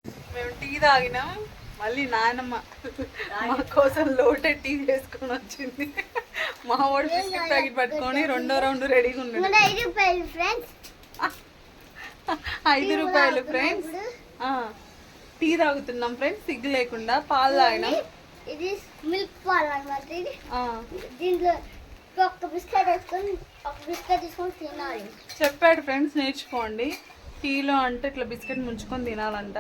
మేము టీ తాగినాం. మళ్ళీ నాయనమ్మ మా కోసం లోటే టీ చేసుకొని వచ్చింది. మా వాడు బిస్కెట్ ప్యాకెట్ పట్టుకొని రెండో రౌండ్ రెడీగా ఉన్నాడు. 5 రూపాయలు ఫ్రెండ్స్. టీ తాగుతున్నాం ఫ్రెండ్స్, సిగ్గు లేకుండా. పాలు తాగినాం. ఇది మిల్క్ పాలు అన్నమాట. ఇది దీంట్లో ఒక బిస్కెట్ వేసుకొని తినాలి చెప్పాడు ఫ్రెండ్స్. నేర్చుకోండి. టీలో అంటే ఇట్లా బిస్కెట్ ముంచుకొని తినాలంట.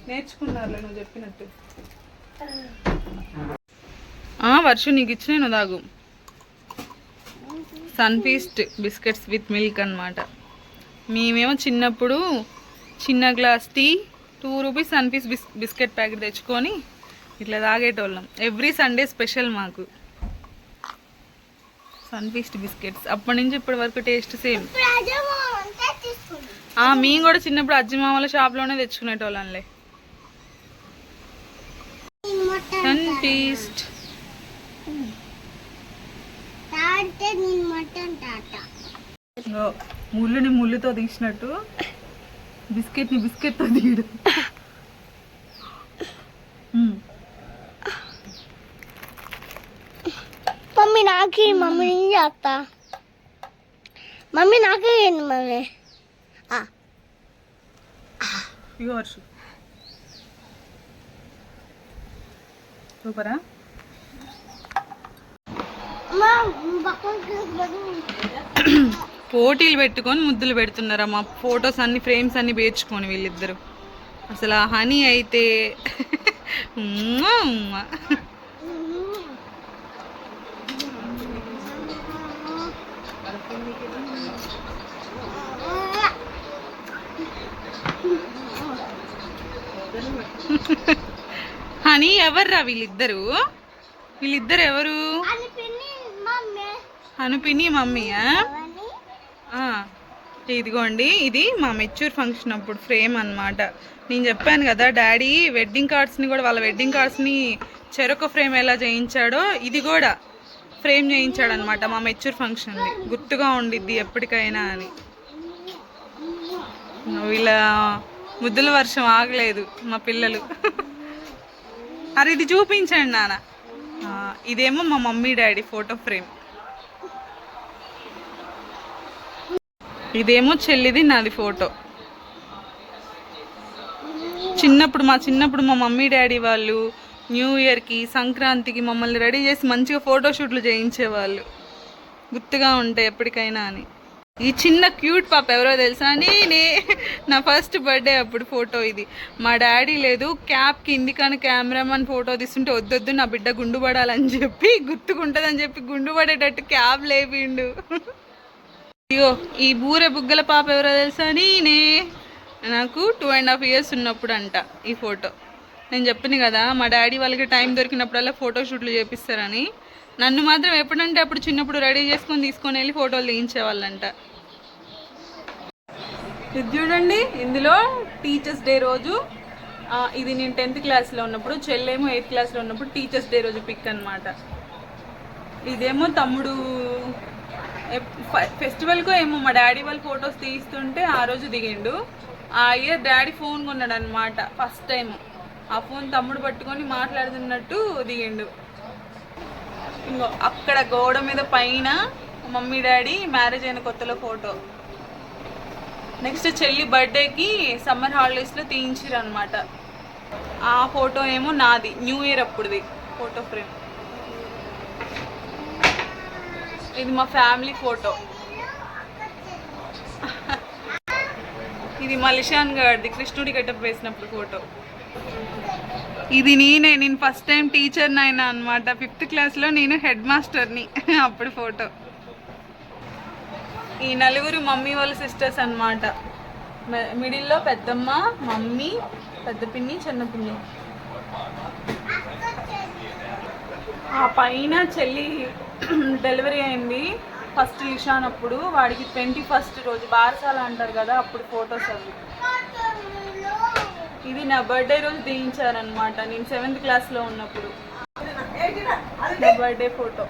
నేర్చుకున్నారులే నువ్వు చెప్పినట్టు. వర్షం నీకు ఇచ్చిన నువ్వు తాగు. సన్ఫీస్ట్ బిస్కెట్స్ విత్ మిల్క్ అన్నమాట. మేమేమో చిన్నప్పుడు చిన్న glass tea 2 rupees Sunfeast biscuit packet తెచ్చుకొని ఇట్లా తాగేటోళ్ళం. ఎవ్రీ సండే స్పెషల్ మాకు సన్ఫీస్ట్ బిస్కెట్స్. అప్పటి నుంచి ఇప్పటి వరకు టేస్ట్ సేమ్. మేము కూడా చిన్నప్పుడు అజ్జిమామల షాప్లోనే తెచ్చుకునేటోళ్ళంలే సన్ఫీస్ట్. ముళ్ళుని ముళ్ళుతో తీసినట్టు బిస్కెట్ని బిస్కెట్తో తీయడు. మమ్మీ నాకి మమ్మీ చేస్తా. మమ్మీ నాకే మమ్మీ వర్షం సూపరా. పోటీలు పెట్టుకొని ముద్దులు పెడుతున్నారా మా ఫొటోస్ అన్ని ఫ్రేమ్స్ అన్ని పేర్చుకొని వీళ్ళిద్దరు. అసలు ఆ హనీ అయితే హనీ ఎవర్రా వీళ్ళిద్దరు? వీళ్ళిద్దరు ఎవరు? అనుపిని మమ్మీయా? ఇదిగోండి, ఇది మా మెచ్యూర్ ఫంక్షన్ అప్పుడు ఫ్రేమ్ అన్నమాట. నేను చెప్పాను కదా డాడీ వెడ్డింగ్ కార్డ్స్ని కూడా, వాళ్ళ వెడ్డింగ్ కార్డ్స్ని చెరొక ఫ్రేమ్ ఎలా చేయించాడో ఇది కూడా ఫ్రేమ్ చేయించాడు అనమాట మా మెచ్యూర్ ఫంక్షన్ది. గుర్తుగా ఉండిద్ది ఎప్పటికైనా అని. వీళ్ళ ముద్దుల వర్షం ఆగలేదు మా పిల్లలు. అరే ఇది చూపించండి నాన్న. ఇదేమో మా మమ్మీ డాడీ ఫోటో ఫ్రేమ్. ఇదేమో చెల్లిది నాది ఫోటో. చిన్నప్పుడు మా మమ్మీ డాడీ వాళ్ళు న్యూ ఇయర్కి సంక్రాంతికి మమ్మల్ని రెడీ చేసి మంచిగా ఫోటోషూట్లు చేయించేవాళ్ళు. గుర్తుగా ఉంటాయి ఎప్పటికైనా అని. ఈ చిన్న క్యూట్ పాప ఎవరో తెలుసా? నేనే. నా ఫస్ట్ బర్త్డే అప్పుడు ఫోటో ఇది. మా డాడీ లేదు, క్యాప్ కింది కానీ కెమెరామన్ ఫోటో తీస్తుంటే వద్దొద్దు నా బిడ్డ గుండు పడాలని చెప్పి, గుర్తుకుంటుందని చెప్పి గుండు పడేటట్టు క్యాప్ లేపిండు. ఇగో ఈ బూరె బుగ్గల పాప ఎవరో తెలుసా? నేనే. నాకు 2.5 years ఉన్నప్పుడు అంట ఈ ఫోటో. నేను చెప్పిన కదా మా డాడీ వాళ్ళకి టైం దొరికినప్పుడల్లా ఫోటోషూట్లు చేపిస్తారని. నన్ను మాత్రం ఎప్పుడంటే అప్పుడు చిన్నప్పుడు రెడీ చేసుకొని తీసుకొని వెళ్ళి ఫోటోలు తీయించేవాళ్ళంట. ఇది చూడండి, ఇందులో టీచర్స్ డే రోజు, ఇది నేను 10th క్లాస్లో ఉన్నప్పుడు, చెల్లేమో 8th క్లాస్లో ఉన్నప్పుడు టీచర్స్ డే రోజు పిక్ అనమాట. ఇదేమో తమ్ముడు ఫెస్టివల్కో ఏమో మా డాడీ వాళ్ళు ఫొటోస్ తీస్తుంటే ఆ రోజు దిగిండు. ఆ ఇయర్ డాడీ ఫోన్ కొన్నాడు అనమాట ఫస్ట్ టైం. ఆ ఫోన్ తమ్ముడు పట్టుకొని మాట్లాడుతున్నట్టు దిగిండు. ఇంకో అక్కడ గోడ మీద పైన మమ్మీ డాడీ మ్యారేజ్ అయిన కొత్తలో ఫోటో. నెక్స్ట్ చెల్లి బర్త్డేకి సమ్మర్ హాలిడేస్లో తీయించారు అనమాట. ఆ ఫోటో ఏమో నాది, న్యూ ఇయర్ అప్పుడుది ఫోటో ఫ్రేమ్. ఇది మా ఫ్యామిలీ ఫోటో. ఇది మలిషాన్ గారిది కృష్ణుడి గెటప్ వేసినప్పుడు ఫోటో. ఇది నేను ఫస్ట్ టైం టీచర్ని అయినా అనమాట. 5th క్లాస్లో నేను హెడ్ మాస్టర్ని అప్పుడు ఫోటో. ఈ నలుగురు మమ్మీ వాళ్ళ సిస్టర్స్ అనమాట. మిడిల్లో పెద్దమ్మ, మమ్మీ, పెద్ద పిన్ని, చిన్న పిన్ని. ఆ పైన చెల్లి డెలివరీ అయింది ఫస్ట్ లిషాన్ అప్పుడు. వాడికి 21st రోజు బారసాల అంటారు కదా, అప్పుడు ఫొటోస్ అవి. ఇది నా బర్త్డే రోజు తీయించారనమాట, నేను 7th క్లాస్లో ఉన్నప్పుడు. నా బర్త్డే ఫోటో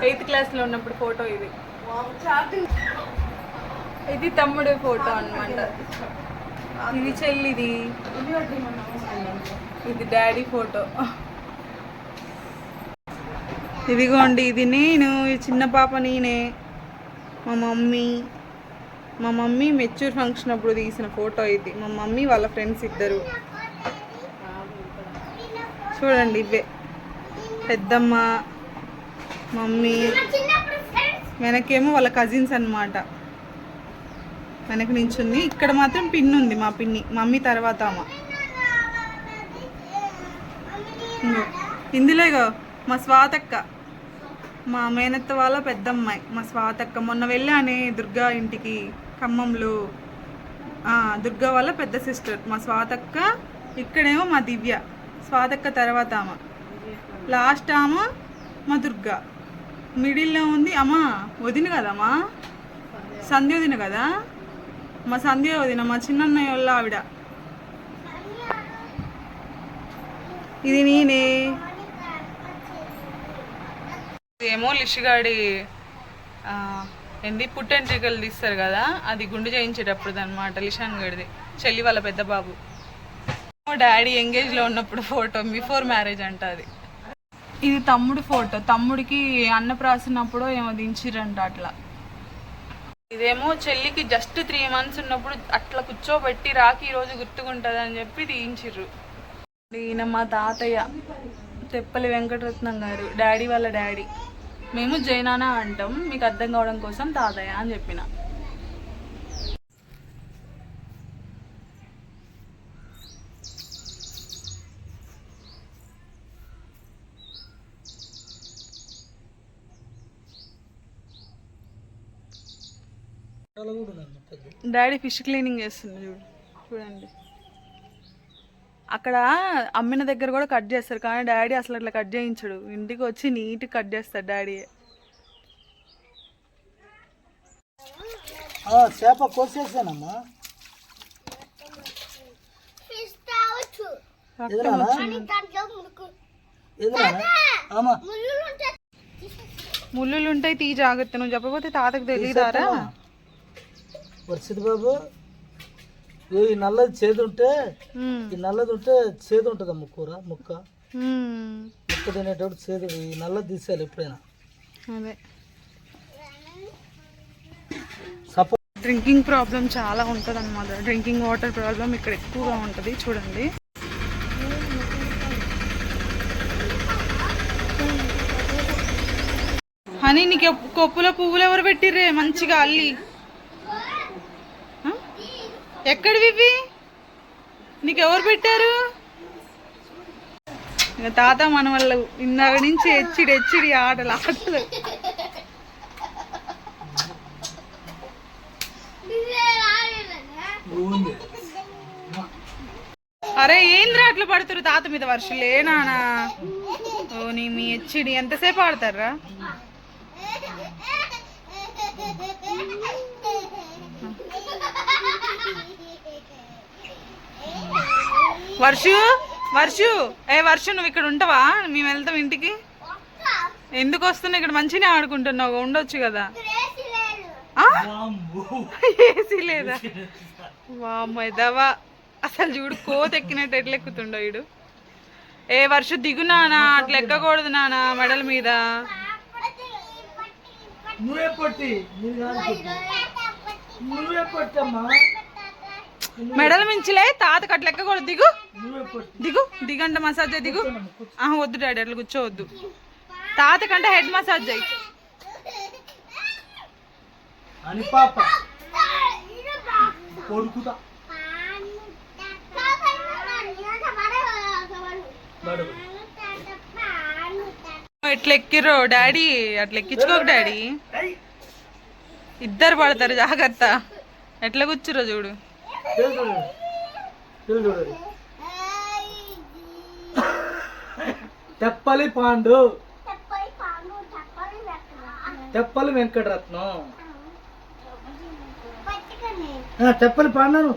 8th క్లాస్లో ఉన్నప్పుడు ఫోటో ఇది. ఇది తమ్ముడు ఫోటో అనమాట. ఇది చెల్లిది, ఇది డాడీ ఫోటో. ఇదిగోండి ఇది నేను, ఈ చిన్న పాప నేనే. మా మమ్మీ మెచ్యూర్ ఫంక్షన్ అప్పుడు తీసిన ఫోటో ఇది. మా మమ్మీ వాళ్ళ ఫ్రెండ్స్ ఇద్దరు చూడండి. ఇవే పెద్దమ్మ, మమ్మీ, వెనకేమో వాళ్ళ కజిన్స్ అన్నమాట. వెనక నించుంది. ఇక్కడ మాత్రం పిన్ని ఉంది, మా పిన్ని, మమ్మీ తర్వాత అమ్మ. ఇందులోగో మా స్వాతక్క, మా మేనత్త వాళ్ళ పెద్దమ్మాయి మా స్వాతక్క. మొన్న వెళ్ళానే దుర్గా ఇంటికి ఖమ్మంలో, దుర్గా వాళ్ళ పెద్ద సిస్టర్ మా స్వాతక్క. ఇక్కడేమో మా దివ్య, స్వాతక్క తర్వాత ఆమె, లాస్ట్ ఆమె మా దుర్గా. మిడిల్లో ఉంది అమ్మ వదిన కదమ్మా, సంధ్య వదిన కదా, మా సంధ్య వదిన, మా చిన్నన్నయ్య వాళ్ళ ఆవిడ. ఇది నేనే. ఇదేమో లిషిగాడి ఏంది పుట్టెంట్రికలు తీస్తారు కదా, అది గుండు చేయించేటప్పుడు అనమాట. లిషాన్ గడిది చెల్లి వాళ్ళ పెద్ద బాబు. డాడీ ఎంగేజ్లో ఉన్నప్పుడు ఫోటో, బిఫోర్ మ్యారేజ్ అంట అది. ఇది తమ్ముడు ఫోటో, తమ్ముడికి అన్నప్రాసినప్పుడు ఏమో దించిరంట అట్లా. ఇదేమో చెల్లికి జస్ట్ 3 months ఉన్నప్పుడు అట్లా కూర్చోబెట్టి రాకి ఈరోజు గుర్తుకుంటుంది అని చెప్పి తీయించిర్రు. ఈయన మా తాతయ్య తెప్పలి వెంకటరత్నం గారు, డాడీ వాళ్ళ డాడీ. మేము జైనానా అంటాం, మీకు అర్థం కావడం కోసం తాతయ్య అని చెప్పిన. డాడీ ఫిష్ క్లీనింగ్ చేస్తుంది చూడండి. అక్కడ అమ్మిన దగ్గర కూడా కట్ చేస్తారు, కానీ డాడీ అసలు అట్లా కట్ చేయించడు. ఇంటికి వచ్చి నీట్గా కట్ చేస్తాడు డాడీ. చేప కోసేసానమ్మా. ముళ్ళులు ఉంటాయి, తీ జాగ్రత్త. నువ్వు చెప్పకపోతే తాతకు తెలియదారా? వర్షిత్ బాబు, ఈ నల్లది చేదు ఉంటే, ఈ నల్లది ఉంటే చేదు ఉంటుందమ్మ కూర ముక్క తినేటప్పుడు చేదు. ఈ నల్లది తీసేయాలి ఎప్పుడైనా. అదే డ్రింకింగ్ ప్రాబ్లం చాలా ఉంటుంది అన్నమాట. డ్రింకింగ్ వాటర్ ప్రాబ్లం ఇక్కడ ఎక్కువగా ఉంటుంది. చూడండి హనీ, నీకు కొప్పులో పువ్వులు ఎవరు పెట్టిర్రే మంచిగా అల్లి? ఎక్కడివి? నీకెవరు పెట్టారు? ఇక తాత మన వల్ల ఇందాక నుంచి ఎచ్చిడి ఆటలు. అరే ఏంద్రా అట్లా పడుతురు తాత మీద? వర్షం లేనానా? ఓ నీ మీ ఎచ్చిడి ఎంతసేపు ఆడతారా? వర్షు వర్షు నువ్వు ఇక్కడ ఉంటావా? మేము వెళ్తాం ఇంటికి. ఎందుకు వస్తున్నావు? ఇక్కడ మంచిగా ఆడుకుంటున్నావు, ఉండొచ్చు కదా. ఏసీ లేదా? వామ్మదవా, అసలు చూడు కోత ఎక్కినట్టు ఎట్లా ఎక్కుతుండో వీడు. వర్షు దిగు నానా, అట్లా ఎక్కకూడదు నానా మెడల మీద. మెడల మించిలే తాతకు అట్లా ఎక్కకూడదు. దిగంట మసాజ్ దిగు. వద్దు డాడీ అట్లా కూర్చోవద్దు. తాతకంటే హెడ్ మసాజ్ అయ్యి. ఎట్లా ఎక్కిరో డాడీ, అట్లా ఎక్కించుకోక డాడీ. ఇద్దరు పడతారు, జాగ్రత్త. ఎట్లా కూర్చురో చూడు. తెప్పలి పాండు, తెప్పలి వెంకటరత్నం, తెప్పలి పాండను,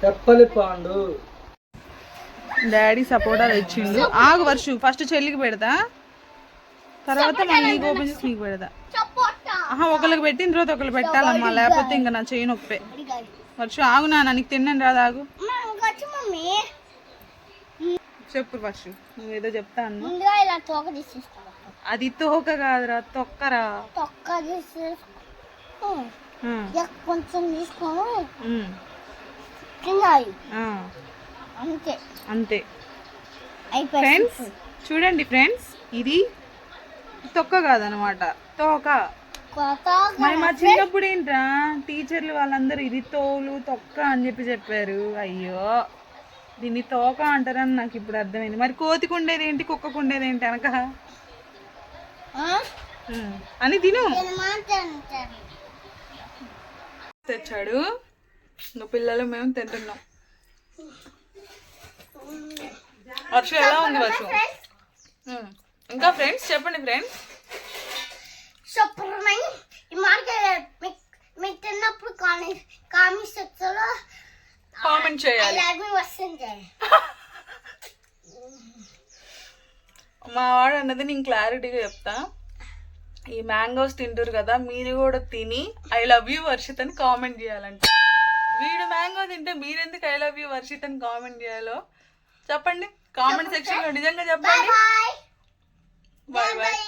తెప్పలి పాండు. డాడీ సపోటా తెచ్చిండు. ఆగు వర్షు, ఫస్ట్ చెల్లికి పెడతా, తర్వాత మళ్ళీ నీకు ఓపెన్ చేసి నీకు పెడతా. ఆహా ఒకరికి పెట్టిన తర్వాత ఒకరు పెట్టాలమ్మా, లేకపోతే ఇంకా నా చెయ్యి నొప్పే. వర్ష ఆగు నాన్న, నీకు తిన్నాను రాదు, ఆగు. మమ్మీ చెప్పు వర్ష, నువ్వేదో చెప్తా అన్నా. ముందుగా ఇలా తోక తీసేసుకో. అది తోక కాదురా, తొక్కరా. తొక్క తీసేసుకో. కొంచెం తీసుకొని తినాలి, అంతే అంతే. అయిపోయింది. ఫ్రెండ్స్ చూడండి ఫ్రెండ్స్, ఇది తొక్క కాదనమాట, తోక. మరి మా చిన్నప్పుడు ఏంట్రా టీచర్లు వాళ్ళందరూ ఇది తోలు తొక్క అని చెప్పారు. అయ్యో, దీన్ని తోక అంటారని నాకు ఇప్పుడు అర్థమైంది. మరి కోతికి ఉండేది ఏంటి, కుక్కకు ఉండేది ఏంటి అనక అని తిను. తెచ్చాడు, ఇంకా పిల్లలు మేము తింటున్నాం. వర్షం ఎలా ఉంది వర్షం? ఇంకా ఫ్రెండ్స్ చెప్పండి ఫ్రెండ్స్. ఈ మార్కెట్ మీకు తిన్నప్పుడు కామెంట్ సెక్షన్ లో కామెంట్ చేయాలి. వస్తుంది. మా వాడు అన్నది నేను క్లారిటీగా చెప్తా. ఈ మ్యాంగోస్ తింటారు కదా, మీరు కూడా తిని ఐ లవ్ యూ వర్షిత్ అని కామెంట్ చేయాలంట. వీడు మ్యాంగో తింటే మీరెందుకు ఐ లవ్ యూ వర్షిత్ అని కామెంట్ చేయాలో చెప్పండి కామెంట్ సెక్షన్ లో. నిజంగా చెప్పండి. Bye bye.